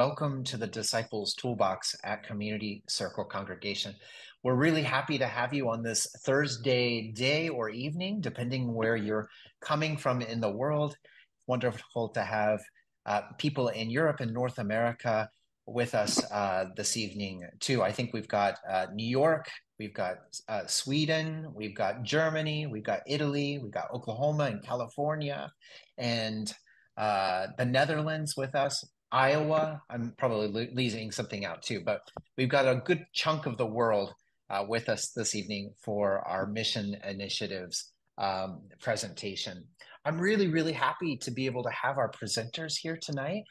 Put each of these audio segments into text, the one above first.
welcome to the Disciples Toolbox at Community Circle Congregation. We're really happy to have you on this Thursday day or evening, depending where you're coming from in the world. Wonderful to have people in Europe and North America with us this evening, too. I think we've got New York, we've got Sweden, we've got Germany, we've got Italy, we've got Oklahoma and California, and the Netherlands with us, Iowa. I'm probably leaving something out too, but we've got a good chunk of the world with us this evening for our mission initiatives presentation. I'm really, really happy to be able to have our presenters here tonight.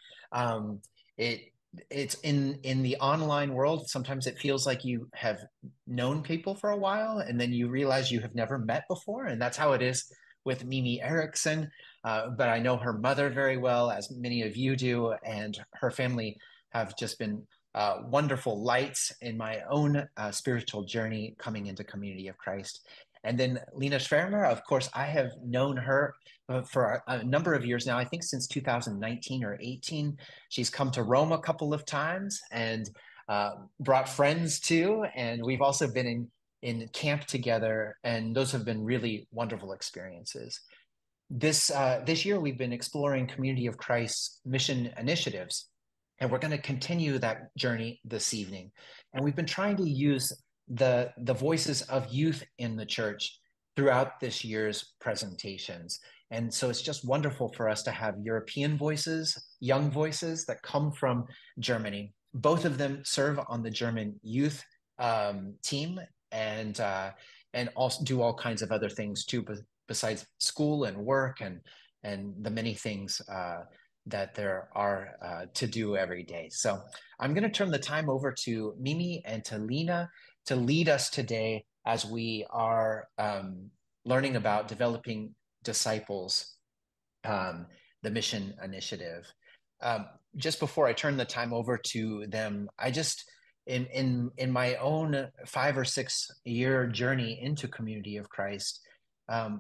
It's in the online world. Sometimes it feels like you have known people for a while, and then you realize you have never met before, and that's how it is with Mimi Erickson. But I know her mother very well, as many of you do, and her family have just been wonderful lights in my own spiritual journey coming into Community of Christ. And then Lina Schwermer, of course, I have known her for a number of years now, I think since 2019 or 18. She's come to Rome a couple of times and brought friends too. And we've also been in camp together, and those have been really wonderful experiences. This year, we've been exploring Community of Christ's mission initiatives, and we're going to continue that journey this evening. And we've been trying to use the voices of youth in the church throughout this year's presentations. And so it's just wonderful for us to have European voices, young voices that come from Germany. Both of them serve on the German youth team, and also do all kinds of other things too, besides school and work and the many things that there are to do every day. So I'm going to turn the time over to Mimi and to Lina to lead us today as we are learning about developing disciples, the mission initiative. Just before I turn the time over to them, I just in my own 5 or 6 year journey into Community of Christ,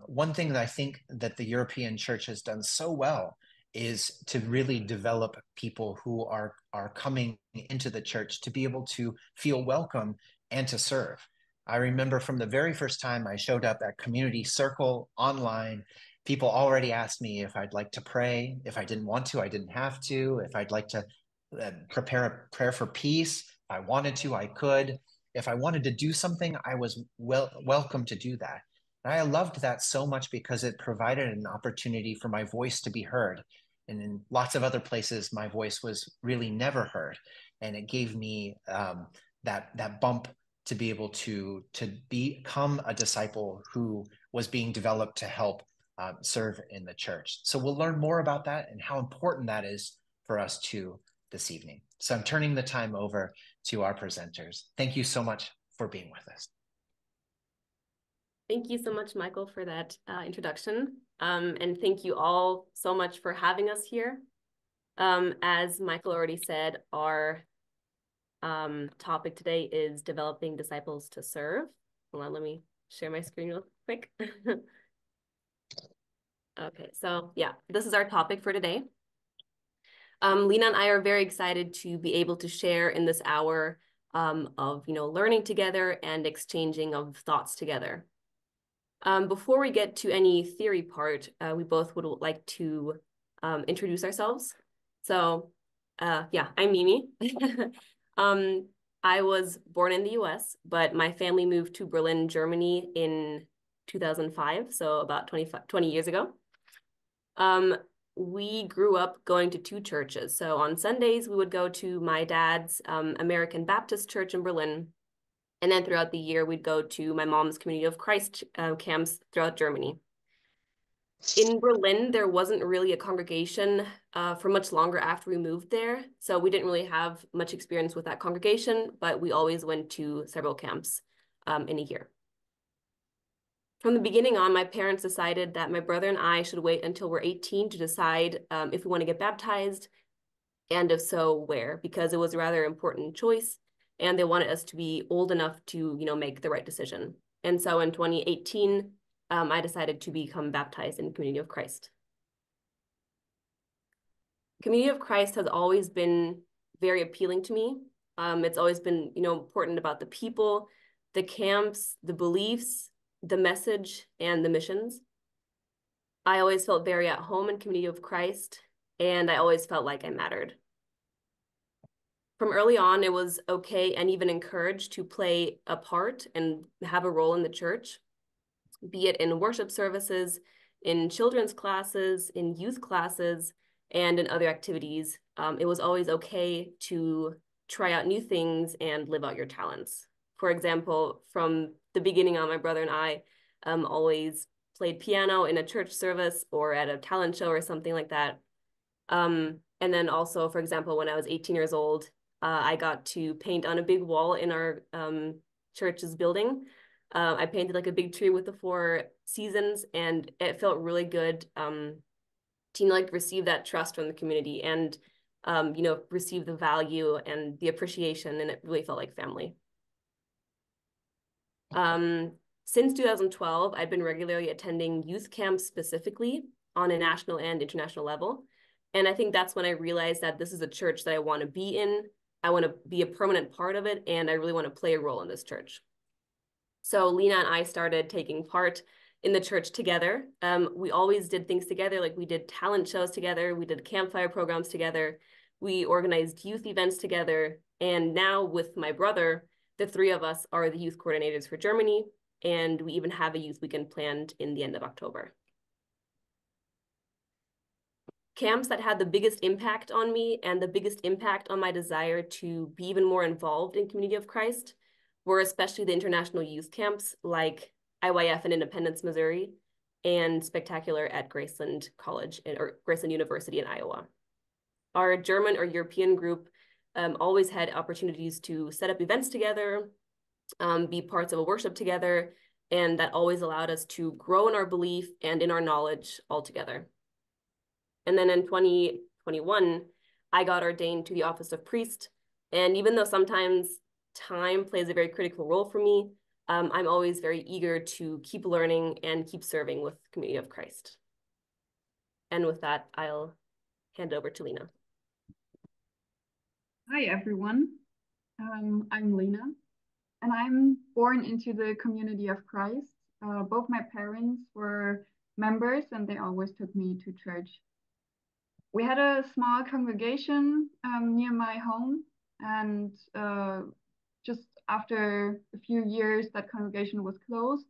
one thing that I think that the European Church has done so well is to really develop people who are coming into the church to be able to feel welcome and to serve. I remember from the very first time I showed up at Community Circle online, people already asked me if I'd like to pray. If I didn't want to, I didn't have to. If I'd like to prepare a prayer for peace, if I wanted to, I could. If I wanted to do something, I was welcome to do that. And I loved that so much because it provided an opportunity for my voice to be heard. And in lots of other places, my voice was really never heard. And it gave me that bump to be able to become a disciple who was being developed to help serve in the church. So we'll learn more about that and how important that is for us too this evening. So I'm turning the time over to our presenters. Thank you so much for being with us. Thank you so much, Michael, for that introduction. And thank you all so much for having us here. As Michael already said, our topic today is developing disciples to serve. Hold on, let me share my screen real quick. Okay, so yeah, this is our topic for today. Lina and I are very excited to be able to share in this hour of learning together and exchanging of thoughts together. Before we get to any theory part, we both would like to introduce ourselves. So yeah, I'm Mimi. I was born in the US, but my family moved to Berlin, Germany in 2005, so about 20 years ago. We grew up going to 2 churches. So on Sundays, we would go to my dad's American Baptist church in Berlin. And then throughout the year, we'd go to my mom's Community of Christ camps throughout Germany. In Berlin, there wasn't really a congregation for much longer after we moved there. So we didn't really have much experience with that congregation, but we always went to several camps in a year. From the beginning on, my parents decided that my brother and I should wait until we're 18 to decide if we want to get baptized, and if so, where, because it was a rather important choice. And they wanted us to be old enough to, make the right decision. And so in 2018, I decided to become baptized in Community of Christ. Community of Christ has always been very appealing to me. It's always been, important about the people, the camps, the beliefs, the message, and the missions. I always felt very at home in Community of Christ, and I always felt like I mattered. From early on, it was okay and even encouraged to play a part and have a role in the church, be it in worship services, in children's classes, in youth classes, and in other activities. It was always okay to try out new things and live out your talents. For example, from the beginning on, my brother and I always played piano in a church service or at a talent show or something like that. And then also, for example, when I was 18 years old, I got to paint on a big wall in our church's building. I painted like a big tree with the 4 seasons, and it felt really good to like receive that trust from the community and receive the value and the appreciation, and it really felt like family. Since 2012, I've been regularly attending youth camps specifically on a national and international level. And I think that's when I realized that this is a church that I want to be in. I want to be a permanent part of it, and I really want to play a role in this church. So Lina and I started taking part in the church together. We always did things together, like we did talent shows together, we did campfire programs together, we organized youth events together, and now with my brother, the 3 of us are the youth coordinators for Germany, and we even have a youth weekend planned in the end of October. Camps that had the biggest impact on me and the biggest impact on my desire to be even more involved in Community of Christ were especially the international youth camps like IYF in Independence, Missouri, and Spectacular at Graceland College or Graceland University in Iowa. Our German or European group always had opportunities to set up events together, be parts of a worship together, and that always allowed us to grow in our belief and in our knowledge all together. And then in 2021, I got ordained to the office of priest. And even though sometimes time plays a very critical role for me, I'm always very eager to keep learning and keep serving with Community of Christ. And with that, I'll hand it over to Lina. Hi, everyone. I'm Lina, and I'm born into the Community of Christ. Both my parents were members, and they always took me to church. We had a small congregation near my home, and just after a few years, that congregation was closed.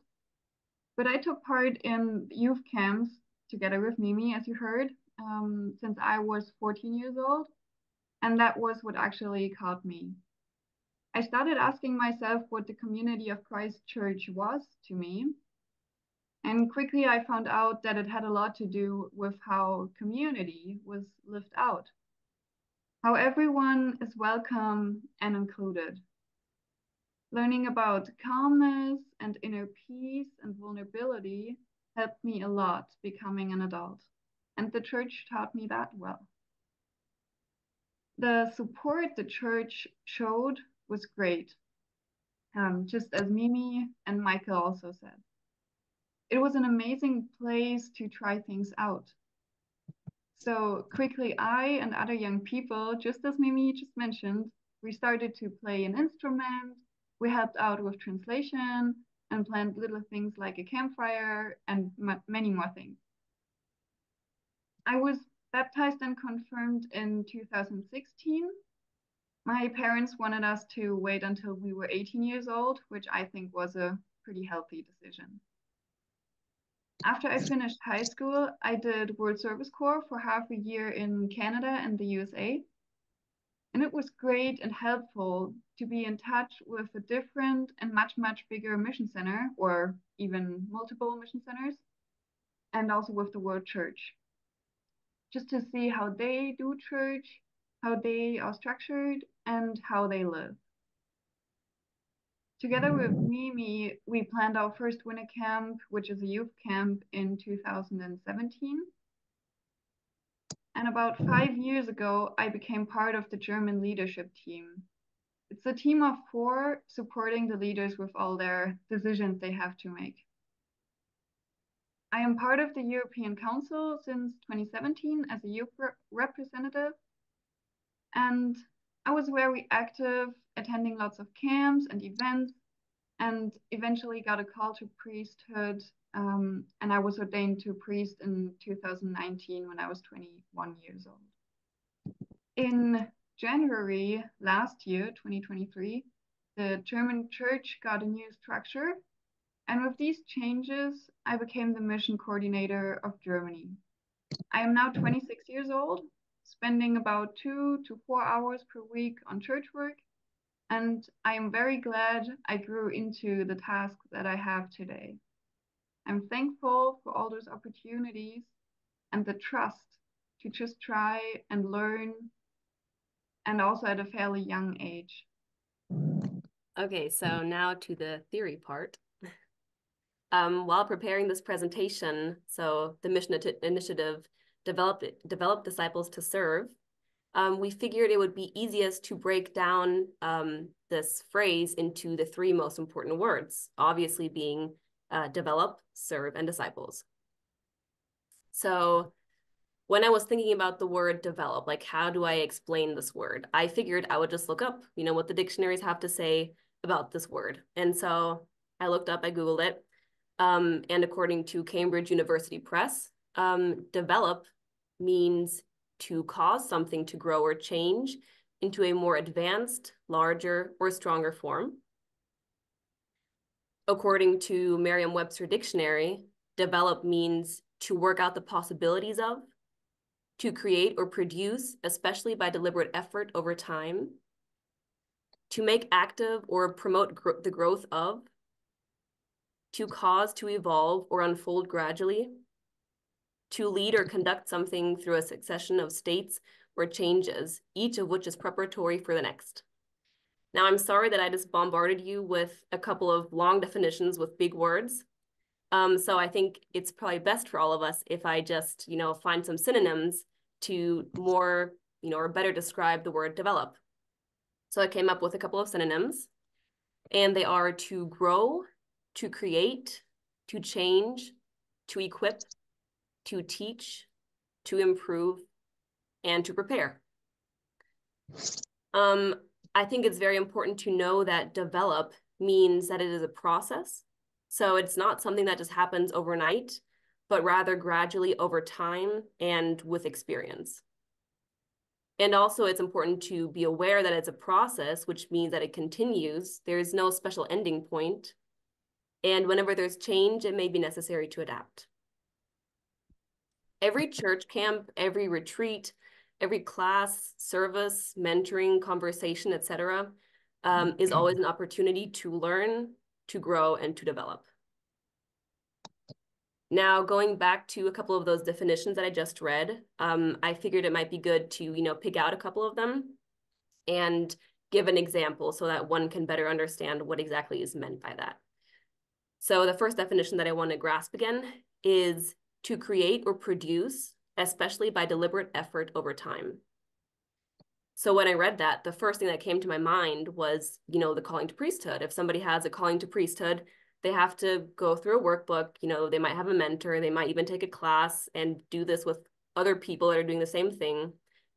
But I took part in youth camps together with Mimi, as you heard, since I was 14 years old. And that was what actually caught me. I started asking myself what the Community of Christ Church was to me. And quickly I found out that it had a lot to do with how community was lived out, how everyone is welcome and included. Learning about calmness and inner peace and vulnerability helped me a lot becoming an adult. And the church taught me that well. The support the church showed was great, just as Mimi and Michael also said. It was an amazing place to try things out. So quickly, I and other young people, just as Mimi just mentioned, we started to play an instrument, we helped out with translation, and planned little things like a campfire and many more things. I was baptized and confirmed in 2016. My parents wanted us to wait until we were 18 years old, which I think was a pretty healthy decision. After I finished high school, I did World Service Corps for half a year in Canada and the USA. And it was great and helpful to be in touch with a different and much, much bigger mission center, or even multiple mission centers, and also with the World Church. Just to see how they do church, how they are structured, and how they live. Together with Mimi, we planned our first winter camp, which is a youth camp, in 2017. And about 5 years ago, I became part of the German leadership team. It's a team of 4 supporting the leaders with all their decisions they have to make. I am part of the European Council since 2017 as a youth representative. And I was very active, attending lots of camps and events, and eventually got a call to priesthood. And I was ordained to priest in 2019 when I was 21 years old. In January last year, 2023, the German church got a new structure. And with these changes, I became the mission coordinator of Germany. I am now 26 years old, spending about 2 to 4 hours per week on church work. And I am very glad I grew into the task that I have today. I'm thankful for all those opportunities and the trust to just try and learn, and also at a fairly young age. Okay, so now to the theory part. While preparing this presentation, so the mission initiative developed disciples to serve, we figured it would be easiest to break down this phrase into the three most important words, obviously being develop, serve, and disciples. So when I was thinking about the word develop, like how do I explain this word? I figured I would just look up, what the dictionaries have to say about this word. And so I looked up, I Googled it. And according to Cambridge University Press, develop means to cause something to grow or change into a more advanced, larger, or stronger form. According to Merriam-Webster Dictionary, develop means to work out the possibilities of, to create or produce, especially by deliberate effort over time, to make active or promote the growth of, to cause to evolve or unfold gradually, to lead or conduct something through a succession of states or changes, each of which is preparatory for the next. Now, I'm sorry that I just bombarded you with a couple of long definitions with big words. So I think it's probably best for all of us if I just, find some synonyms to more, or better describe the word develop. So I came up with a couple of synonyms, and they are to grow, to create, to change, to equip, to teach, to improve, and to prepare. I think it's very important to know that develop means that it is a process. So it's not something that just happens overnight, but rather gradually over time and with experience. And also it's important to be aware that it's a process, which means that it continues. There's no special ending point. And whenever there's change, it may be necessary to adapt. Every church camp, every retreat, every class, service, mentoring, conversation, etc., is always an opportunity to learn, to grow, and to develop. Now, going back to a couple of those definitions that I just read, I figured it might be good to, pick out a couple of them and give an example so that one can better understand what exactly is meant by that. So the first definition that I want to grasp again is to create or produce, especially by deliberate effort over time. So when I read that, the first thing that came to my mind was, the calling to priesthood. If somebody has a calling to priesthood, they have to go through a workbook, they might have a mentor, they might even take a class and do this with other people that are doing the same thing.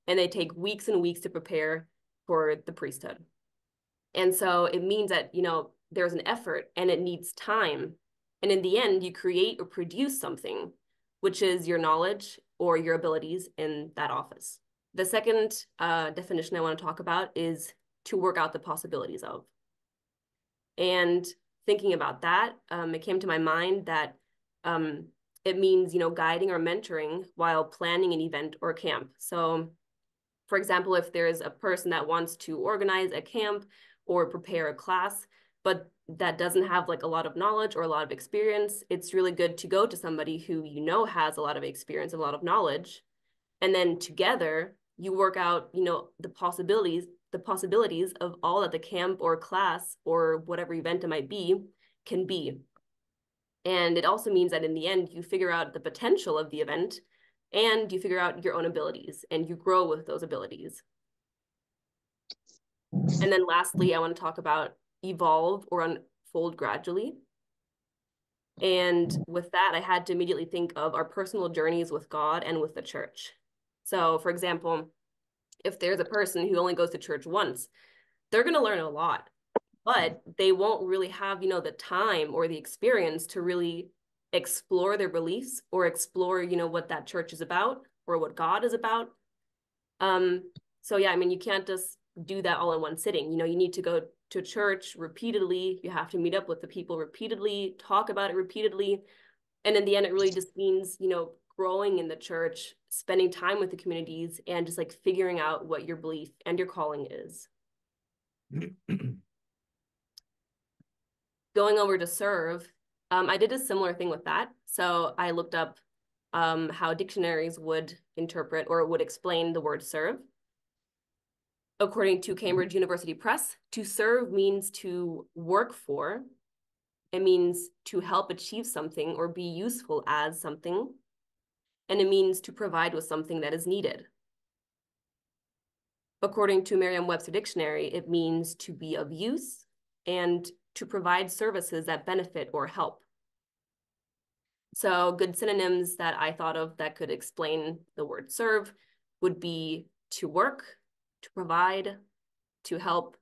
And they take weeks and weeks to prepare for the priesthood. And so it means that, there's an effort and it needs time. And in the end, you create or produce something, which is your knowledge or your abilities in that office. The second definition I want to talk about is to work out the possibilities of. And thinking about that, it came to my mind that it means, guiding or mentoring while planning an event or camp. So, for example, if there's a person that wants to organize a camp or prepare a class, but that doesn't have like a lot of knowledge or a lot of experience, it's really good to go to somebody who has a lot of experience, a lot of knowledge, and then together you work out, the possibilities of all that the camp or class or whatever event it might be can be. And it also means that in the end, you figure out the potential of the event and you figure out your own abilities and you grow with those abilities. And then lastly, I want to talk about evolve or unfold gradually. And with that, I had to immediately think of our personal journeys with God and with the church. So for example, If there's a person who only goes to church once, they're going to learn a lot, but they won't really have, you know, the time or the experience to really explore their beliefs or explore, you know, what that church is about or what God is about. So yeah, I mean, you can't just do that all in one sitting. You know, you need to go to church repeatedly. You have to meet up with the people repeatedly, talk about it repeatedly. And in the end, it really just means, you know, growing in the church, spending time with the communities, and just like figuring out what your belief and your calling is. Going over to serve, I did a similar thing with that. So I looked up how dictionaries would interpret or would explain the word serve. According to Cambridge University Press, to serve means to work for. It means to help achieve something or be useful as something. And it means to provide with something that is needed. According to Merriam-Webster Dictionary, it means to be of use and to provide services that benefit or help. So good synonyms that I thought of that could explain the word serve would be to work, to provide, to help,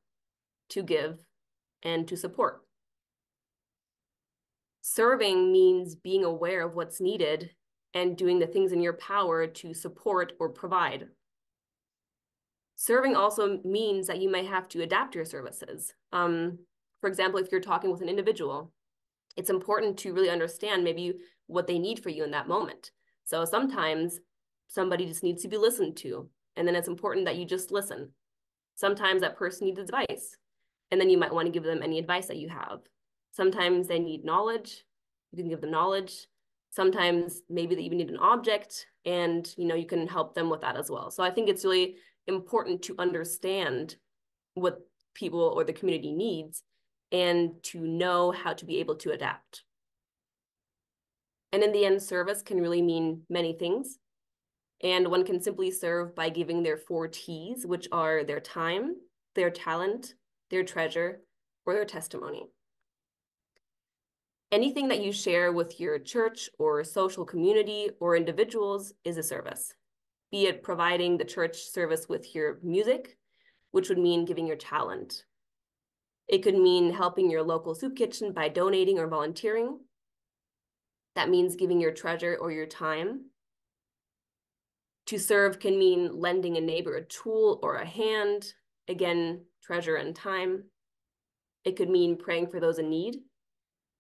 to give, and to support. Serving means being aware of what's needed and doing the things in your power to support or provide. Serving also means that you may have to adapt your services. For example, if you're talking with an individual, it's important to really understand maybe what they need for you in that moment. So sometimes somebody just needs to be listened to, and then it's important that you just listen. Sometimes that person needs advice, and then you might want to give them any advice that you have. Sometimes they need knowledge, you can give them knowledge. Sometimes maybe they even need an object, and you know, you can help them with that as well. So I think it's really important to understand what people or the community needs and to know how to be able to adapt. And in the end, service can really mean many things. And one can simply serve by giving their 4 T's, which are their time, their talent, their treasure, or their testimony. Anything that you share with your church or social community or individuals is a service, be it providing the church service with your music, which would mean giving your talent. It could mean helping your local soup kitchen by donating or volunteering. That means giving your treasure or your time. To serve can mean lending a neighbor a tool or a hand, again, treasure and time. It could mean praying for those in need,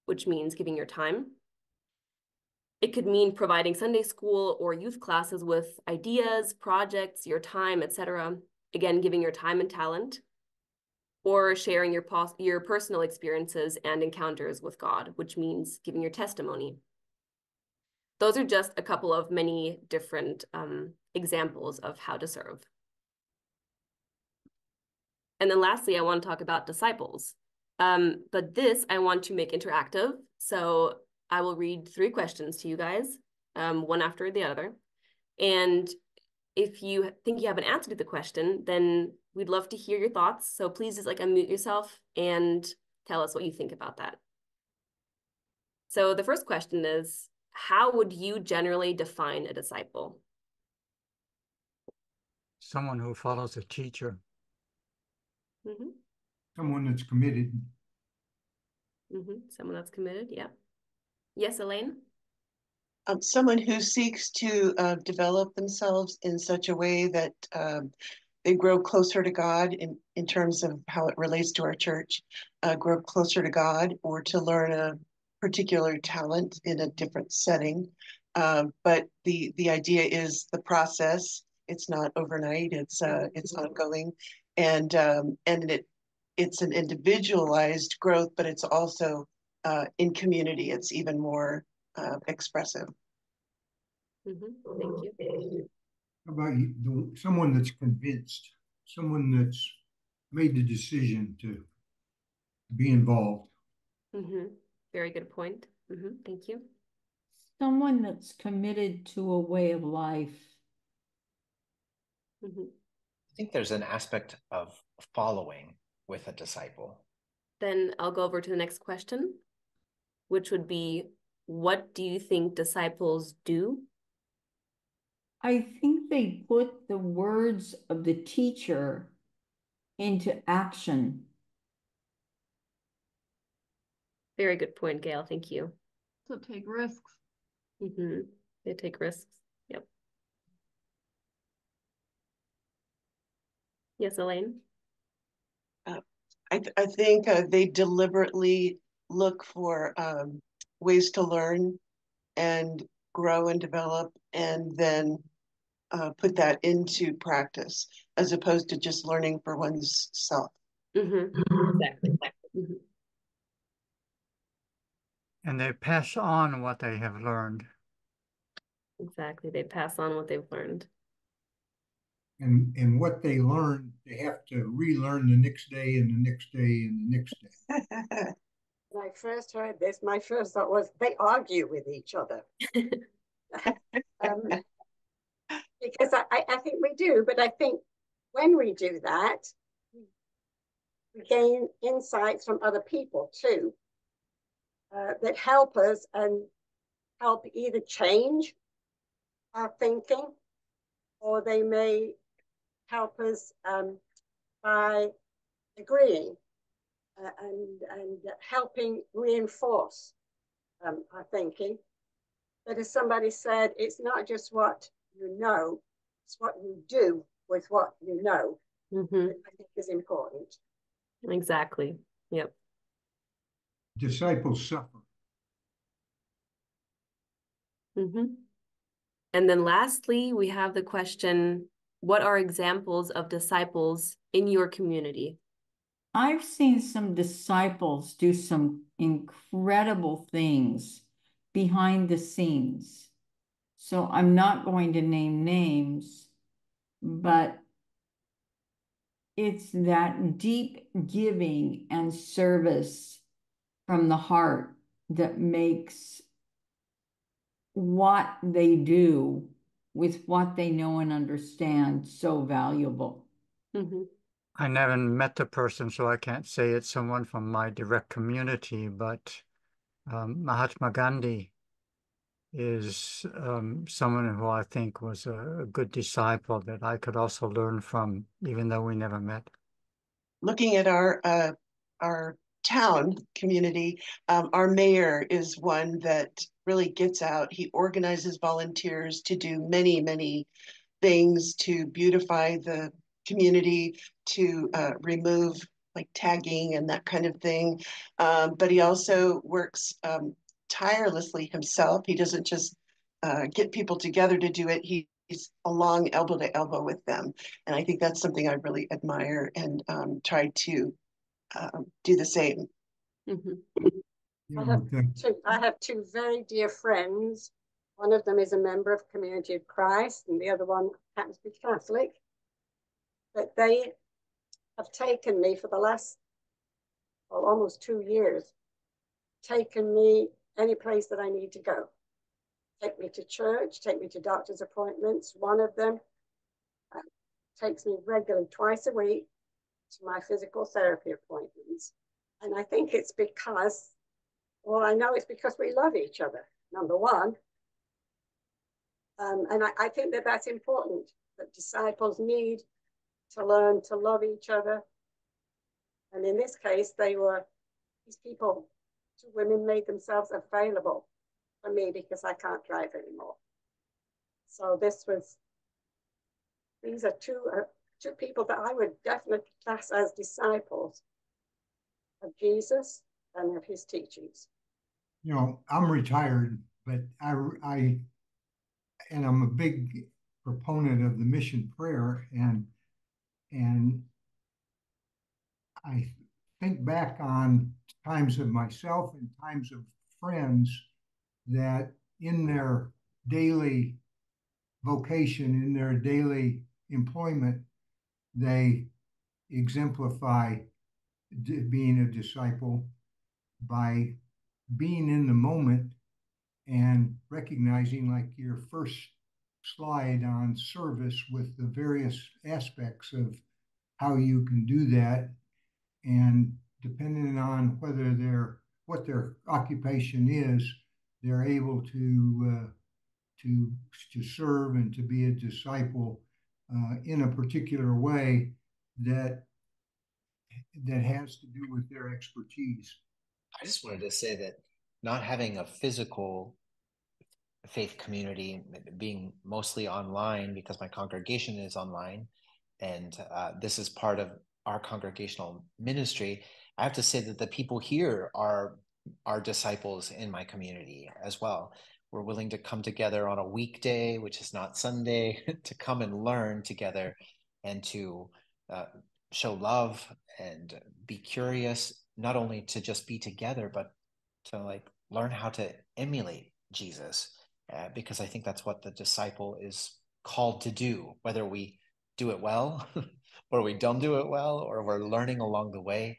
which means giving your time. It could mean providing Sunday school or youth classes with ideas, projects, your time, etc. Again, giving your time and talent. Or sharing your personal experiences and encounters with God, which means giving your testimony. Those are just a couple of many different examples of how to serve. And then lastly, I want to talk about disciples. But this I want to make interactive. So I will read 3 questions to you guys, one after the other. And if you think you have an answer to the question, then we'd love to hear your thoughts. So please just like unmute yourself and tell us what you think about that. So the first question is, how would you generally define a disciple? Someone who follows a teacher. Mm-hmm. Someone that's committed. Mm-hmm. Someone that's committed, yeah. Yes, Elaine? Someone who seeks to develop themselves in such a way that they grow closer to God in terms of how it relates to our church, grow closer to God, or to learn a particular talent in a different setting. But the idea is the process. It's not overnight. It's ongoing, and it's an individualized growth, but it's also in community. It's even more expressive. Mm-hmm. Thank you. How about someone that's convinced, someone that's made the decision to be involved? Mm-hmm. Very good point. Mm-hmm. Thank you. Someone that's committed to a way of life. Mm-hmm. I think there's an aspect of following with a disciple. Then I'll go over to the next question, which would be, what do you think disciples do? I think they put the words of the teacher into action? Very good point, Gail. Thank you. So take risks. They take risks. Yep. Yes, Elaine? I think they deliberately look for ways to learn and grow and develop, and then put that into practice as opposed to just learning for one's self. Exactly. And they pass on what they have learned. Exactly. They pass on what they've learned. And what they learn, they have to relearn the next day and the next day and the next day. When I first heard this, my first thought was they argue with each other. Because I think we do, but I think when we do that, we gain insights from other people too, that help us and help either change our thinking, or they may help us by agreeing and helping reinforce our thinking. But as somebody said, it's not just what you know, it's what you do with what you know that I think is important. Exactly. Yep. Disciples suffer. And then lastly, we have the question, what are examples of disciples in your community? I've seen some disciples do some incredible things behind the scenes. So I'm not going to name names, but it's that deep giving and service from the heart that makes what they do with what they know and understand so valuable. I never met the person, so I can't say it's someone from my direct community, but Mahatma Gandhi is someone who I think was a good disciple that I could also learn from, even though we never met. Looking at our town community, our mayor is one that really gets out. He organizes volunteers to do many, many things to beautify the community, to remove like tagging and that kind of thing. But he also works tirelessly himself. He doesn't just get people together to do it. He's along elbow to elbow with them. And I think that's something I really admire and try to do the same. I have two very dear friends. One of them is a member of Community of Christ, and the other one happens to be Catholic. But they have taken me for the last almost 2 years, taken me any place that I need to go. Take me to church, take me to doctor's appointments. One of them takes me regularly twice a week to my physical therapy appointments. And I think it's because, well, I know it's because we love each other, number one. And I think that that's important, that disciples need to learn to love each other. And in this case, these people, two women, made themselves available for me because I can't drive anymore. So these are two people that I would definitely class as disciples of Jesus and of his teachings. You know, I'm retired, but and I'm a big proponent of the mission prayer, and I think back on times of myself and times of friends that in their daily vocation, in their daily employment, they exemplify being a disciple by being in the moment and recognizing, like your first slide on service, with the various aspects of how you can do that, and depending on what their occupation is, they're able to to serve and to be a disciple in a particular way that has to do with their expertise. I just wanted to say that not having a physical faith community, being mostly online because my congregation is online, and this is part of our congregational ministry, I have to say that the people here are disciples in my community as well. We're willing to come together on a weekday, which is not Sunday, to come and learn together and to show love and be curious, not only to just be together, but to like learn how to emulate Jesus, because I think that's what the disciple is called to do, whether we do it well or we don't do it well, or we're learning along the way.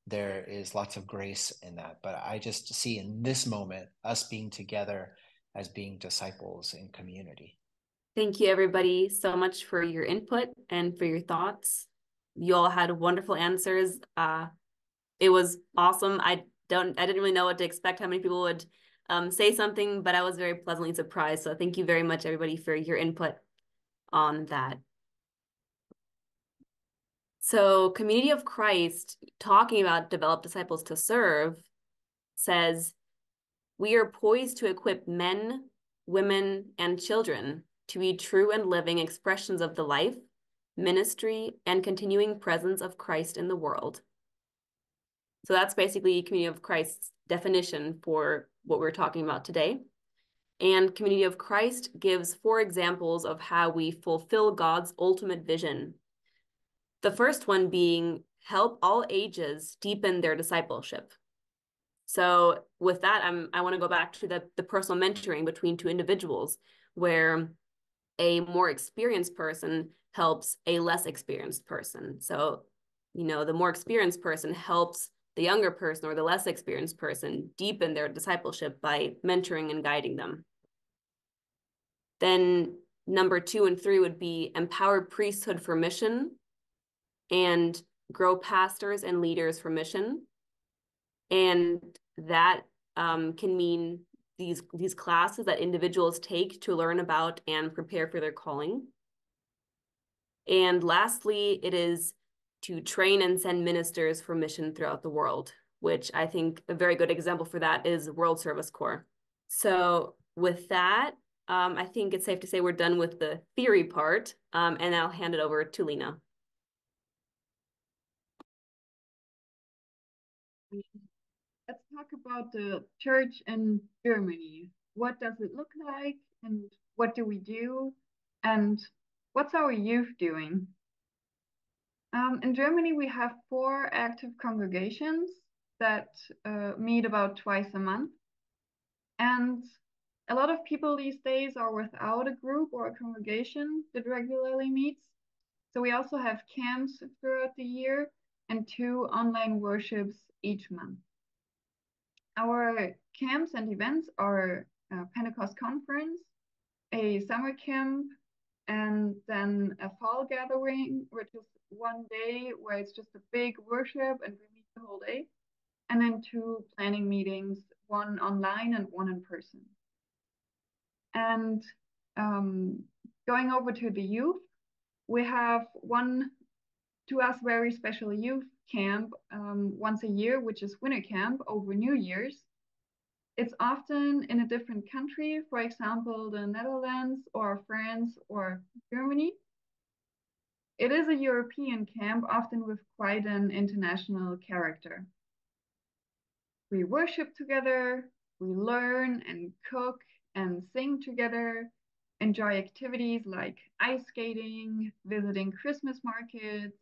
There is lots of grace in that. But I just see in this moment us being together as being disciples in community. Thank you, everybody, so much for your input and for your thoughts. You all had wonderful answers. It was awesome. I didn't really know what to expect, how many people would say something, but I was very pleasantly surprised. So thank you very much, everybody, for your input on that. So Community of Christ, talking about develop disciples to serve, says, we are poised to equip men, women, and children to be true and living expressions of the life, ministry, and continuing presence of Christ in the world. So that's basically Community of Christ's definition for what we're talking about today. And Community of Christ gives 4 examples of how we fulfill God's ultimate vision. The first one being help all ages deepen their discipleship. So with that, I want to go back to the personal mentoring between 2 individuals, where a more experienced person helps a less experienced person. So, the more experienced person helps the younger person or the less experienced person deepen their discipleship by mentoring and guiding them. Then number 2 and 3 would be empower priesthood for mission and grow pastors and leaders for mission. And that can mean these classes that individuals take to learn about and prepare for their calling. And lastly, it is to train and send ministers for mission throughout the world, which I think a very good example for that is World Service Corps. So with that, I think it's safe to say we're done with the theory part, and I'll hand it over to Lina. Let's talk about the church in Germany. What does it look like, and what do we do, and what's our youth doing? In Germany, we have 4 active congregations that meet about twice a month. And a lot of people these days are without a group or a congregation that regularly meets. So we also have camps throughout the year and 2 online worships each month. Our camps and events are a Pentecost conference, a summer camp, and then a fall gathering, which is one day where it's just a big worship and we meet the whole day. And then 2 planning meetings, one online and one in person. And going over to the youth, we have one, to us, very special youth camp once a year, which is winter camp over New Year's. It's often in a different country, for example, the Netherlands or France or Germany. It is a European camp, often with quite an international character. We worship together, we learn and cook and sing together, enjoy activities like ice skating, visiting Christmas markets,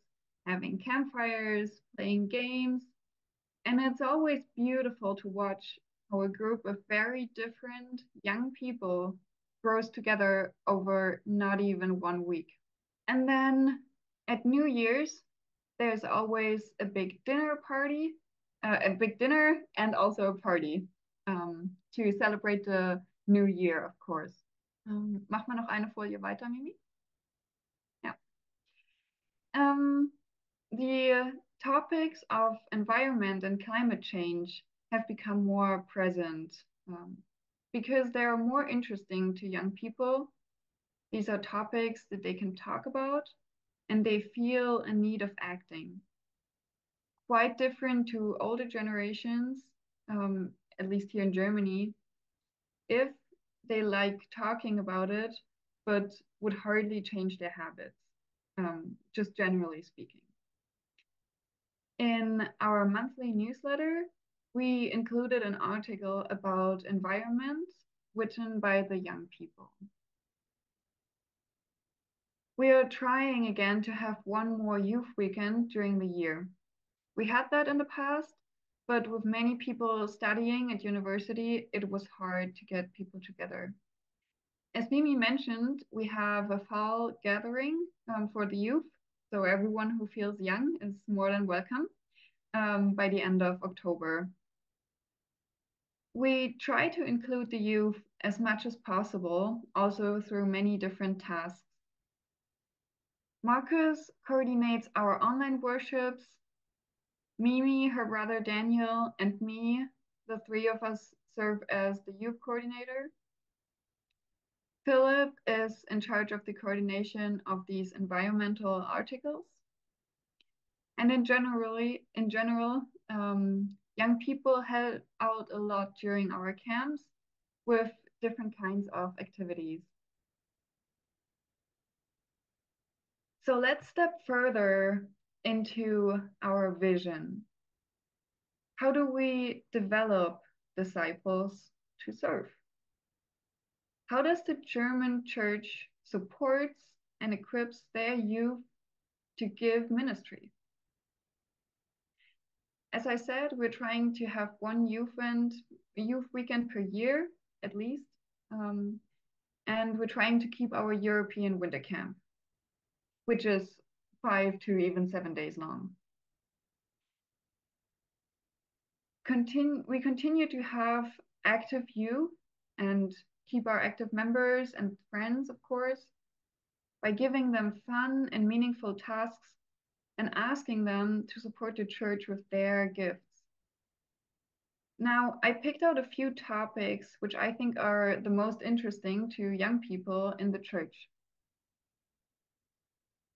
having campfires, playing games. And it's always beautiful to watch how a group of very different young people grows together over not even 1 week. And then at New Year's, there's always a big dinner party, a big dinner and also a party to celebrate the new year, of course. Mach mal noch eine Folie weiter, Mimi. Ja. The topics of environment and climate change have become more present because they are more interesting to young people. These are topics that they can talk about, and they feel a need of acting. Quite different to older generations, at least here in Germany, if they like talking about it, but would hardly change their habits, just generally speaking. In our monthly newsletter, we included an article about environment written by the young people. We are trying again to have one more youth weekend during the year. We had that in the past, but with many people studying at university, it was hard to get people together. As Mimi mentioned, we have a fall gathering for the youth, so everyone who feels young is more than welcome by the end of October. We try to include the youth as much as possible, also through many different tasks. Marcus coordinates our online worships. Mimi, her brother Daniel, and me, the three of us, serve as the youth coordinator. Philip is in charge of the coordination of these environmental articles. And in general, young people help out a lot during our camps with different kinds of activities. So let's step further into our vision. How do we develop disciples to serve? How does the German church supports and equips their youth to give ministry? As I said, we're trying to have one youth weekend per year, at least. And we're trying to keep our European winter camp, which is 5 to even 7 days long. We continue to have active youth and keep our active members and friends, of course, by giving them fun and meaningful tasks and asking them to support the church with their gifts. Now, I picked out a few topics which I think are the most interesting to young people in the church.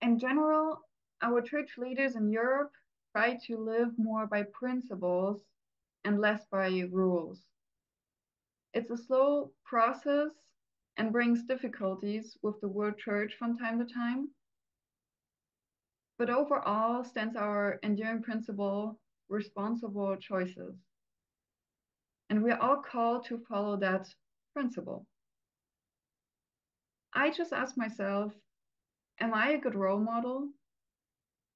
In general, our church leaders in Europe try to live more by principles and less by rules. It's a slow process and brings difficulties with the word church from time to time. But overall stands our enduring principle, responsible choices. And we are all called to follow that principle. I just ask myself, am I a good role model?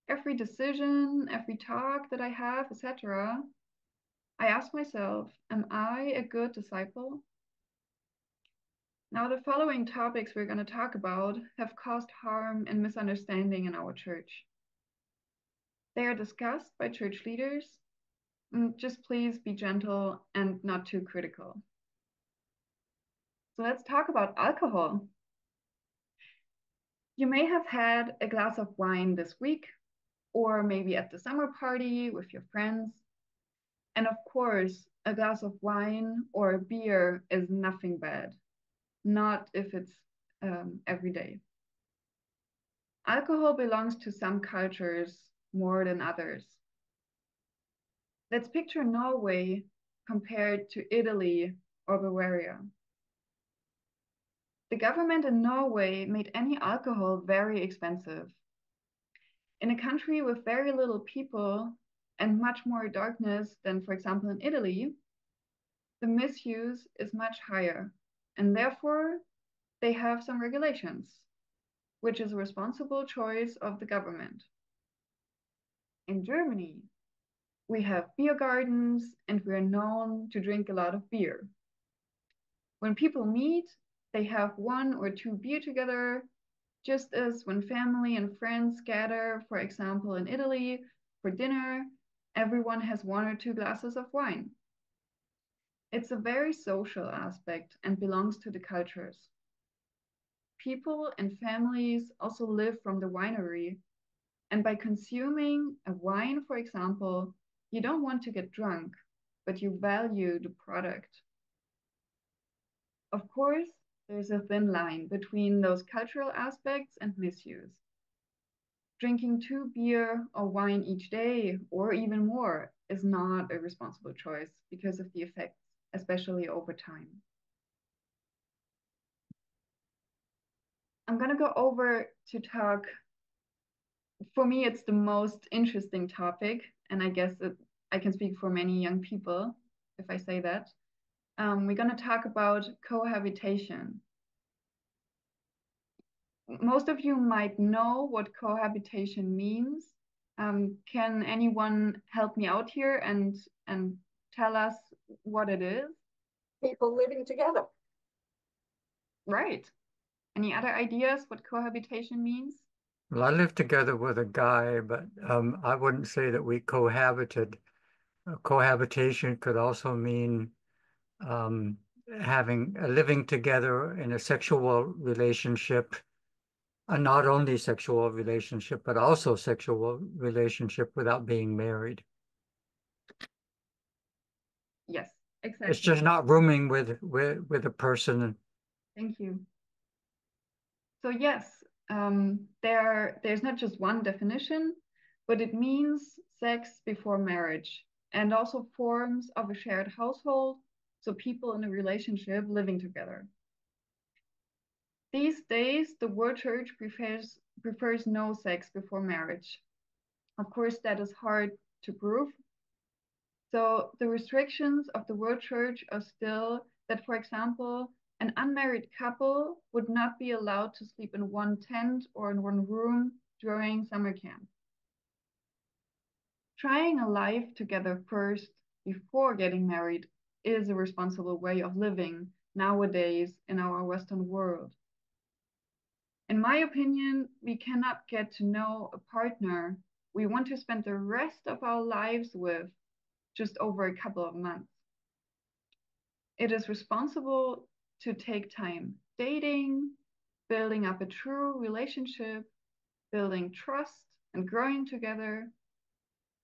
Every decision, every talk that I have, etc., I ask myself, am I a good disciple? Now, the following topics we're going to talk about have caused harm and misunderstanding in our church. They are discussed by church leaders. Just please be gentle and not too critical. So let's talk about alcohol. You may have had a glass of wine this week, or maybe at the summer party with your friends. And of course, a glass of wine or a beer is nothing bad, not if it's every day. Alcohol belongs to some cultures more than others. Let's picture Norway compared to Italy or Bavaria. The government in Norway made any alcohol very expensive. In a country with very little people and much more darkness than, for example, in Italy, the misuse is much higher, and therefore they have some regulations, which is a responsible choice of the government. In Germany, we have beer gardens and we are known to drink a lot of beer. When people meet, they have 1 or 2 beer together, just as when family and friends gather, for example, in Italy for dinner, everyone has 1 or 2 glasses of wine. It's a very social aspect and belongs to the cultures. People and families also live from the winery, and by consuming a wine, for example, you don't want to get drunk, but you value the product. Of course, there's a thin line between those cultural aspects and misuse. Drinking 2 beer or wine each day, or even more, is not a responsible choice because of the effects, especially over time. I'm going to go over to talk, for me, it's the most interesting topic, and I guess I can speak for many young people if I say that. We're going to talk about cohabitation. Most of you might know what cohabitation means. Can anyone help me out here and tell us what it is? People living together. Right. Any other ideas what cohabitation means? Well, I lived together with a guy, but I wouldn't say that we cohabited. Cohabitation could also mean living together in a sexual relationship, a not only sexual relationship, but also sexual relationship without being married. Yes, It's exactly. just not rooming with a person. Thank you. So yes, there's not just one definition, but it means sex before marriage and also forms of a shared household, so people in a relationship living together. These days, the world church prefers no sex before marriage. Of course, that is hard to prove. So the restrictions of the world church are still that, for example, an unmarried couple would not be allowed to sleep in one tent or in one room during summer camp. Trying a life together first before getting married is a responsible way of living nowadays in our Western world. In my opinion, we cannot get to know a partner we want to spend the rest of our lives with just over a couple of months. It is responsible to take time dating, building up a true relationship, building trust and growing together,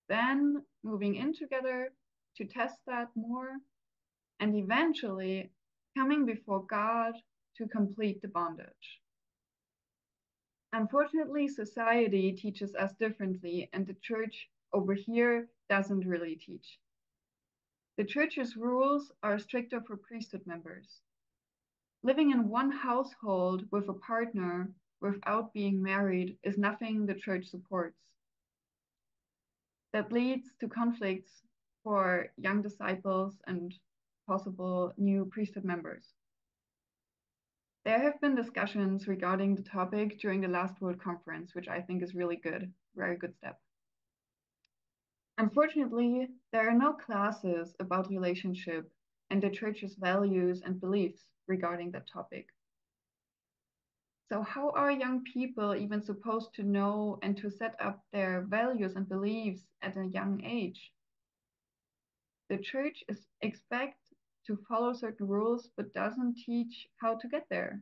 then moving in together to test that more, and eventually coming before God to complete the bondage. Unfortunately, society teaches us differently, and the church over here doesn't really teach. The church's rules are stricter for priesthood members. Living in one household with a partner without being married is nothing the church supports. That leads to conflicts for young disciples and possible new priesthood members. There have been discussions regarding the topic during the last World Conference, which I think is really good, very good step. Unfortunately, there are no classes about relationship and the church's values and beliefs regarding that topic. So how are young people even supposed to know and to set up their values and beliefs at a young age? The church expects to follow certain rules, but doesn't teach how to get there.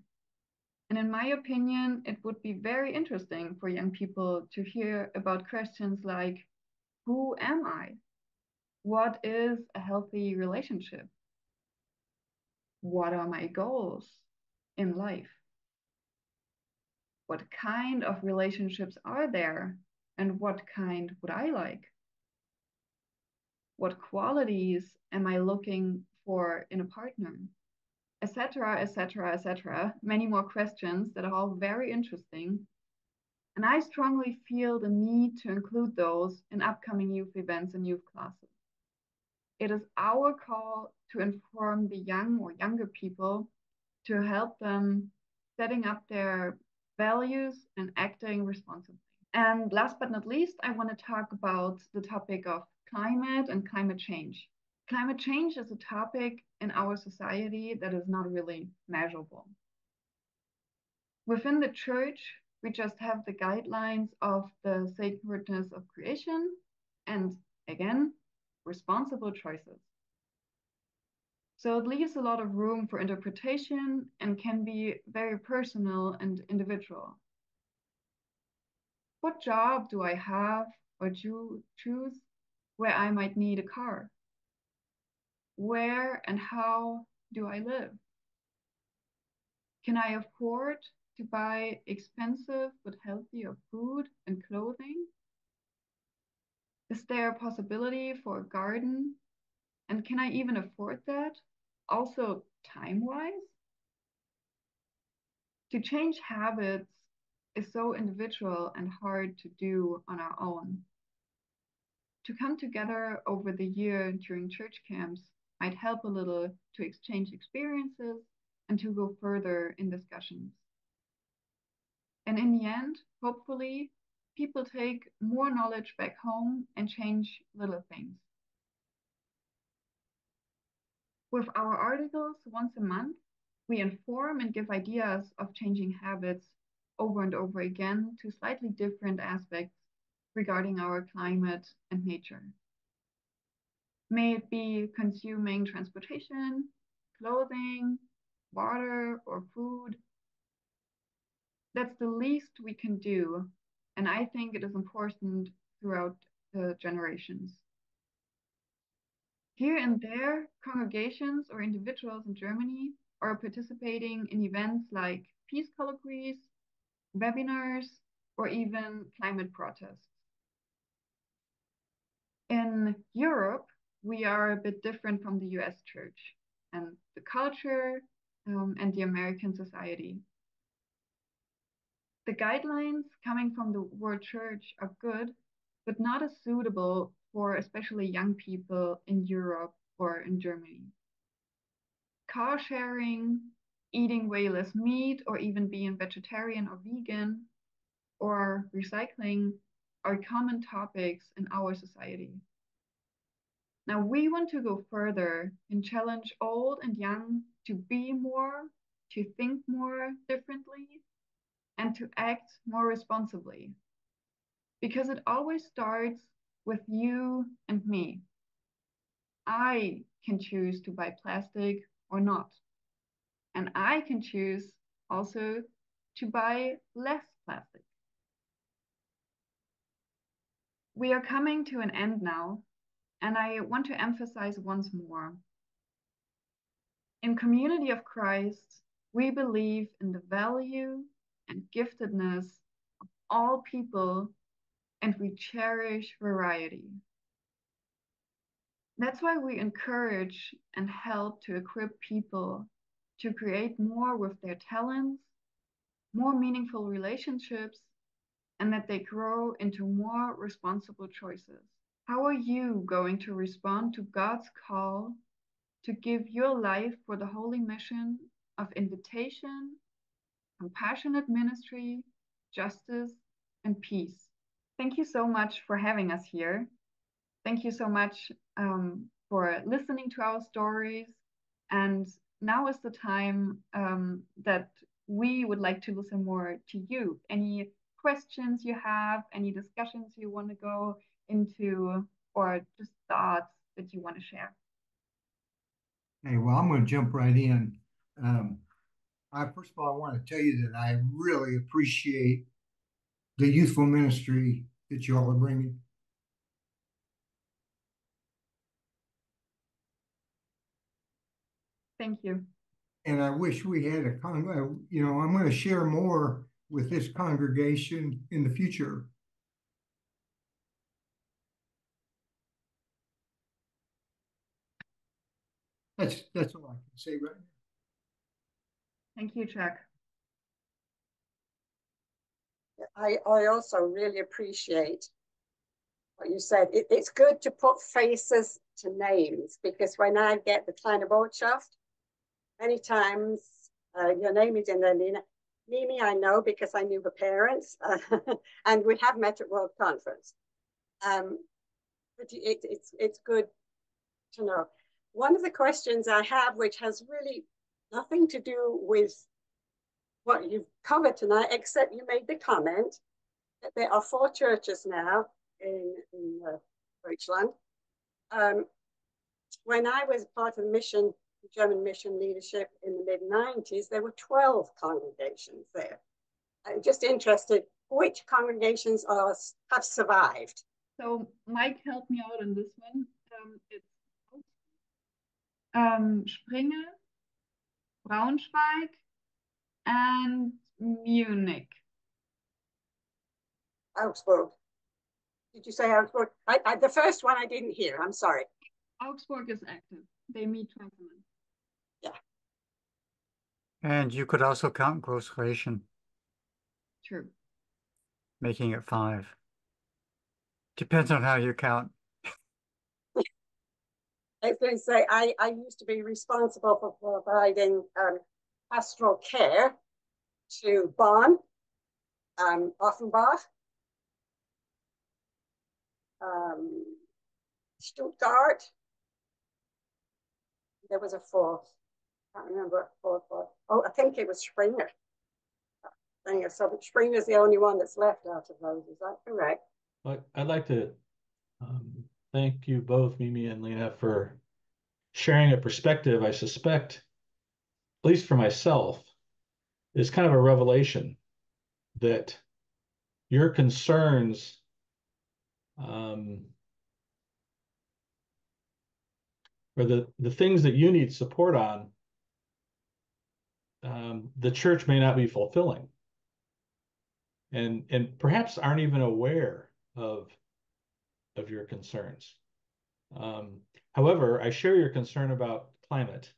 And in my opinion, it would be very interesting for young people to hear about questions like, who am I? What is a healthy relationship? What are my goals in life? What kind of relationships are there? And what kind would I like? What qualities am I looking for in a partner? Etc., etc., etc. Many more questions that are all very interesting. And I strongly feel the need to include those in upcoming youth events and youth classes. It is our call to inform the young or younger people to help them setting up their values and acting responsibly. And last but not least, I want to talk about the topic of climate and climate change. Climate change is a topic in our society that is not really measurable. Within the church, we just have the guidelines of the sacredness of creation and, again, responsible choices. So it leaves a lot of room for interpretation and can be very personal and individual. What job do I have or choose where I might need a car? Where and how do I live? Can I afford to buy expensive but healthier food and clothing? Is there a possibility for a garden? And can I even afford that? Also, time-wise? To change habits is so individual and hard to do on our own. To come together over the year during church camps might help a little to exchange experiences and to go further in discussions. And in the end, hopefully, people take more knowledge back home and change little things. With our articles once a month, we inform and give ideas of changing habits over and over again to slightly different aspects regarding our climate and nature. May it be consuming transportation, clothing, water, or food. That's the least we can do, and I think it is important throughout the generations. Here and there, congregations or individuals in Germany are participating in events like peace colloquies, webinars, or even climate protests. In Europe, we are a bit different from the US church and the culture and the American society. The guidelines coming from the World Church are good, but not as suitable for especially young people in Europe or in Germany. Car sharing, eating way less meat, or even being vegetarian or vegan, or recycling are common topics in our society. Now we want to go further and challenge old and young to be more, to think more differently, and to act more responsibly. Because it always starts with you and me. I can choose to buy plastic or not. And I can choose also to buy less plastic. We are coming to an end now, and I want to emphasize once more. In Community of Christ, we believe in the value and giftedness of all people, and we cherish variety. That's why we encourage and help to equip people to create more with their talents, more meaningful relationships, and that they grow into more responsible choices. How are you going to respond to God's call to give your life for the holy mission of invitation, compassionate ministry, justice, and peace? Thank you so much for having us here. Thank you so much for listening to our stories. And now is the time that we would like to listen more to you. Any questions you have, any discussions you want to go into, or just thoughts that you want to share? Hey, well, I'm going to jump right in. First of all, I want to tell you that I really appreciate the youthful ministry that you all are bringing. Thank you. And I wish we had I'm going to share more with this congregation in the future. That's all I can say right now. Thank you, Chuck. I also really appreciate what you said. It's good to put faces to names, because when I get the kleine Botschaft, many times your name is in there, Lina. Mimi, I know because I knew the parents, and we have met at World Conference. But it's good to know. One of the questions I have, which has really nothing to do with what you've covered tonight, except you made the comment that there are 4 churches now in Deutschland. When I was part of the German mission leadership in the mid-90s, there were 12 congregations there. I'm just interested, which congregations have survived? So Mike helped me out on this one. It's Springe, Braunschweig, and Munich. Augsburg. Did you say Augsburg? The first one I didn't hear. I'm sorry. Augsburg is active. They meet twice a month. Yeah. And you could also count Großrächen, True. making it 5. Depends on how you count. I was going to say, I used to be responsible for providing pastoral care to Bonn, Offenbach, Stuttgart. There was a fourth. I can't remember what the fourth was. Oh, I think it was Springer. So Springer's the only one that's left out of those. Is that correct? I'd like to thank you both, Mimi and Lina, for sharing a perspective. I suspect, at least for myself, is kind of a revelation that your concerns or the things that you need support on, the church may not be fulfilling, and perhaps aren't even aware of your concerns. However, I share your concern about climate,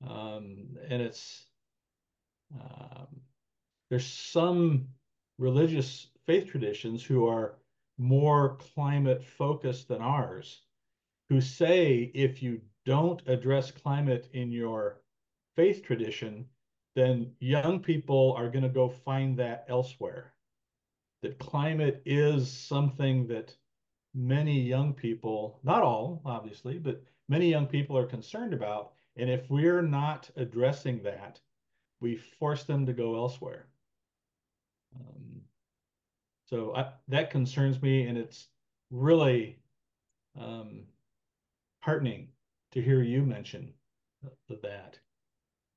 and it's there's some religious faith traditions who are more climate focused than ours, who say if you don't address climate in your faith tradition, then young people are going to go find that elsewhere. That climate is something that many young people, not all, obviously, but many young people are concerned about. And if we're not addressing that, we force them to go elsewhere. So that concerns me, and it's really heartening to hear you mention that.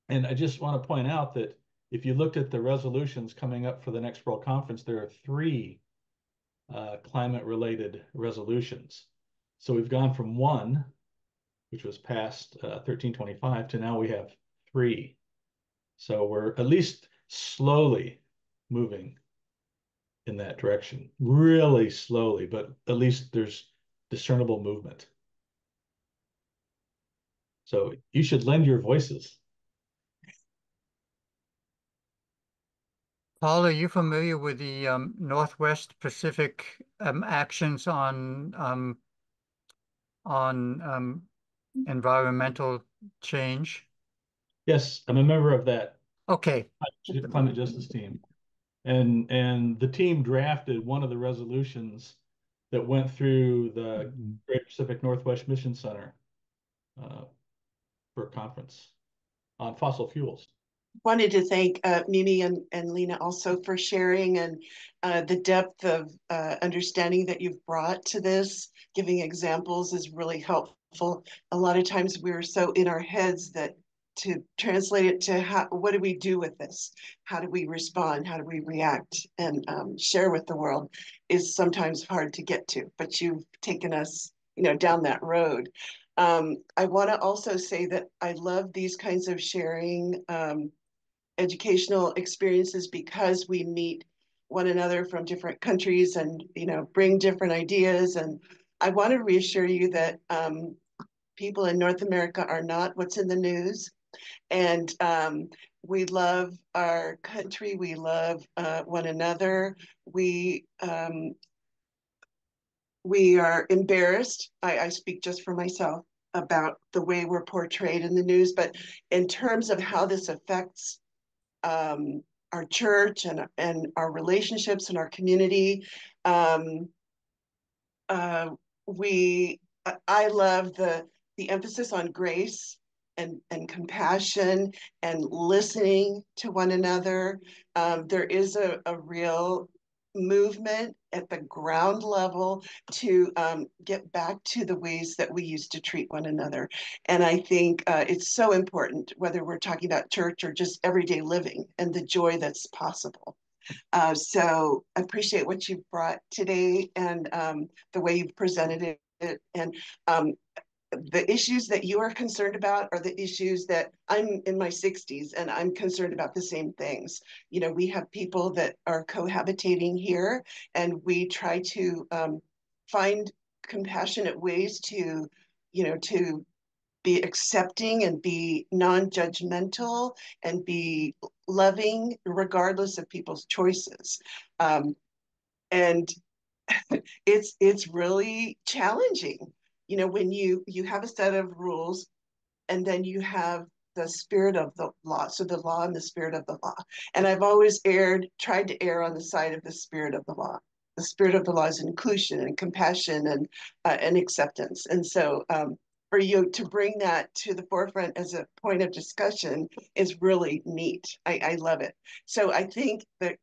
And I just want to point out that if you looked at the resolutions coming up for the next World Conference, there are 3 climate-related resolutions. So we've gone from 1, which was passed 1325, to now we have 3. So we're at least slowly moving in that direction, really slowly, but at least there's discernible movement. So you should lend your voices. Paul, are you familiar with the Northwest Pacific actions on environmental change? Yes, I'm a member of that Okay. climate justice team. And the team drafted one of the resolutions that went through the Great Pacific Northwest Mission Center for a conference on fossil fuels. Wanted to thank Mimi and Lina also for sharing and the depth of understanding that you've brought to this. Giving examples is really helpful. A lot of times we're so in our heads that to translate it to what do we do with this? How do we respond? How do we react and share with the world is sometimes hard to get to, but you've taken us, down that road. I want to also say that I love these kinds of sharing educational experiences because we meet one another from different countries and bring different ideas. And I want to reassure you that people in North America are not what's in the news. And we love our country. We love one another. We are embarrassed. I speak just for myself about the way we're portrayed in the news, but in terms of how this affects our church and our relationships and our community, I love the emphasis on grace and compassion and listening to one another. There is a real movement at the ground level to get back to the ways that we used to treat one another. And I think it's so important, whether we're talking about church or just everyday living and the joy that's possible. So I appreciate what you've brought today and the way you've presented it. And the issues that you are concerned about are the issues that I'm in my 60s and I'm concerned about the same things. You know, we have people that are cohabitating here, and we try to find compassionate ways to, you know, to be accepting and be non-judgmental and be loving regardless of people's choices. And it's really challenging, you know, when you have a set of rules and then you have the spirit of the law, so the law and the spirit of the law. And I've always tried to err on the side of the spirit of the law. The spirit of the law is inclusion and compassion and acceptance. And so for you to bring that to the forefront as a point of discussion is really neat. I love it. So I think that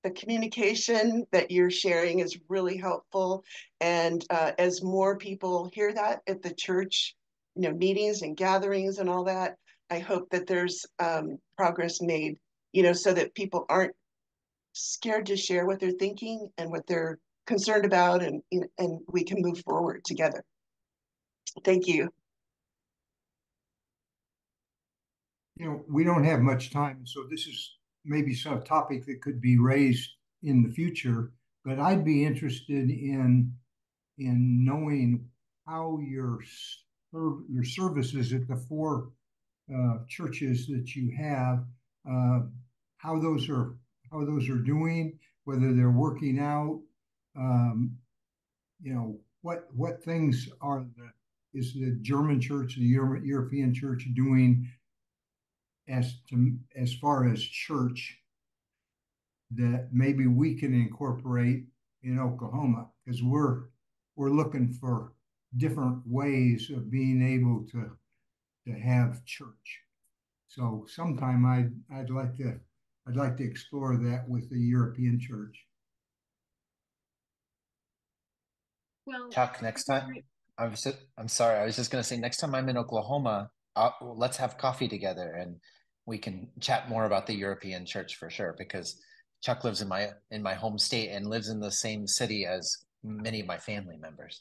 the communication that you're sharing is really helpful. And as more people hear that at the church, you know, meetings and gatherings and all that, I hope that there's progress made, you know, so that people aren't scared to share what they're thinking and what they're concerned about, and we can move forward together. Thank you. You know, we don't have much time, so this is maybe some topic that could be raised in the future, but I'd be interested in knowing how your services at the four churches that you have, how those are doing, whether they're working out, you know, what things is the German church, the European church doing as far as church that maybe we can incorporate in Oklahoma, because we're looking for different ways of being able to have church. So sometime I'd like to explore that with the European church. Well, Chuck, next time, I'm sorry, I was just going to say, next time I'm in Oklahoma, let's have coffee together and we can chat more about the European church for sure, because Chuck lives in my home state and lives in the same city as many of my family members.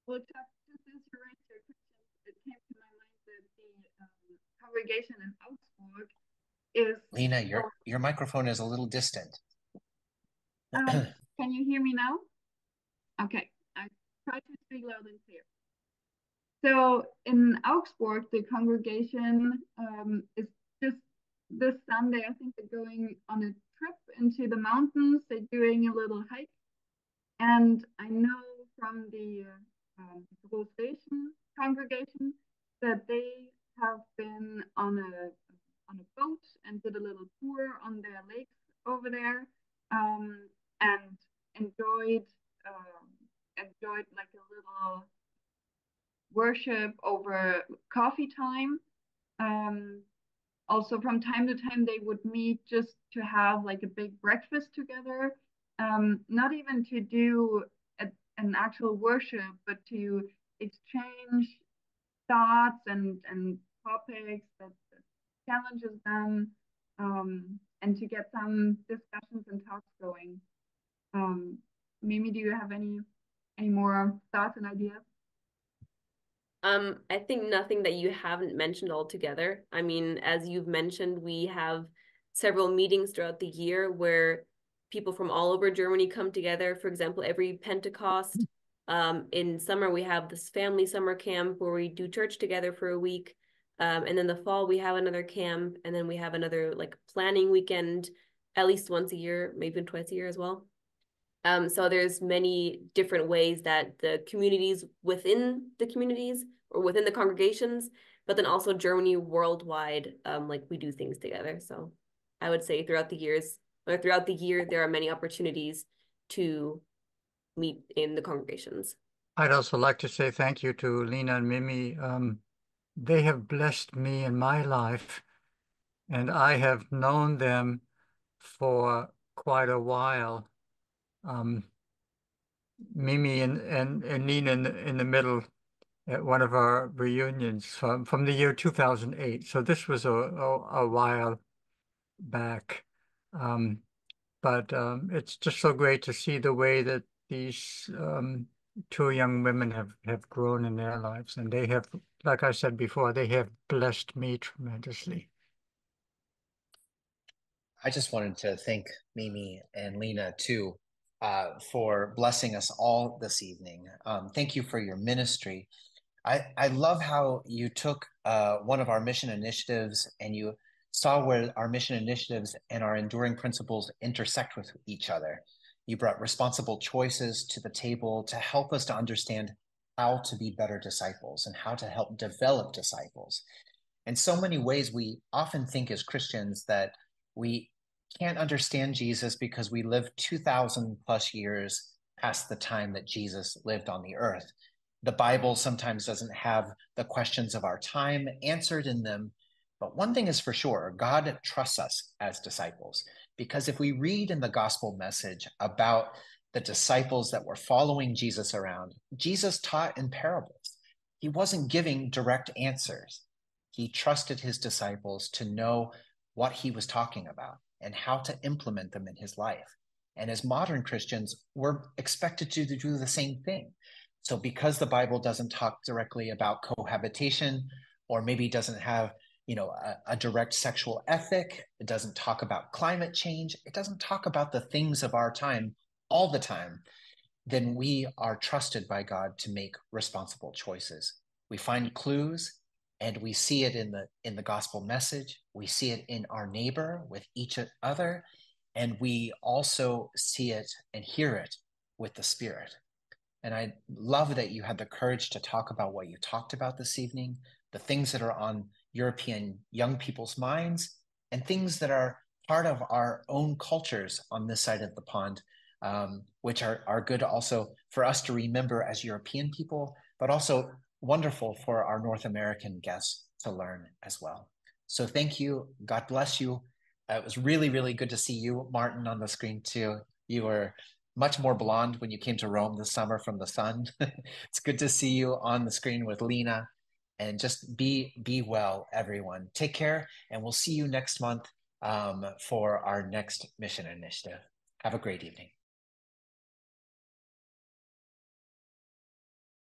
well, Chuck, just as you raised your question, it came to my mind that the congregation in Augsburg is. Lena, your microphone is a little distant. Can you hear me now? Okay, I try to speak loud and clear. So in Augsburg, the congregation is just this Sunday, I think they're going on a trip into the mountains. They're doing a little hike. And I know from the Station congregation that they have been on a boat and did a little tour on their lakes over there, and enjoyed like a little worship over coffee time. Also, from time to time, they would meet just to have like a big breakfast together. Not even to do an actual worship, but to exchange thoughts and topics that challenges them, and to get some discussions and talks going. Mimi, do you have any more thoughts and ideas? I think nothing that you haven't mentioned altogether. I mean, as you've mentioned, we have several meetings throughout the year where people from all over Germany come together. For example, every Pentecost. In summer, we have this family summer camp where we do church together for a week. And then the fall, we have another camp. And then we have another like planning weekend, at least once a year, maybe twice a year as well. So there's many different ways that the communities within the communities or within the congregations, but then also Germany worldwide, like we do things together. So I would say throughout the year, there are many opportunities to meet in the congregations. I'd also like to say thank you to Lina and Mimi. They have blessed me in my life, and I have known them for quite a while. Mimi and Nina in the middle at one of our reunions from the year 2008. So this was a while back. But it's just so great to see the way that these two young women have grown in their lives, and they have, like I said before, they have blessed me tremendously. I just wanted to thank Mimi and Lina too for blessing us all this evening. Thank you for your ministry. I love how you took one of our mission initiatives and you saw where our mission initiatives and our enduring principles intersect with each other. You brought responsible choices to the table to help us to understand how to be better disciples and how to help develop disciples. In so many ways, we often think as Christians that we can't understand Jesus because we live 2,000 plus years past the time that Jesus lived on the earth. The Bible sometimes doesn't have the questions of our time answered in them. But one thing is for sure, God trusts us as disciples, because if we read in the gospel message about the disciples that were following Jesus around, Jesus taught in parables. He wasn't giving direct answers. He trusted his disciples to know what he was talking about and how to implement them in his life. And as modern Christians, we're expected to do the same thing. So because the Bible doesn't talk directly about cohabitation, or maybe doesn't have, a direct sexual ethic, it doesn't talk about climate change, it doesn't talk about the things of our time all the time, then we are trusted by God to make responsible choices. We find clues and we see it in the gospel message. We see it in our neighbor with each other, and we also see it and hear it with the Spirit. And I love that you had the courage to talk about what you talked about this evening, the things that are on European young people's minds, and things that are part of our own cultures on this side of the pond, which are good also for us to remember as European people, but also wonderful for our North American guests to learn as well. So thank you. God bless you. It was really, really good to see you, Martin, on the screen too. You were much more blonde when you came to Rome this summer from the sun. It's good to see you on the screen with Lina. And just be well, everyone. Take care, and we'll see you next month for our next mission initiative. Have a great evening.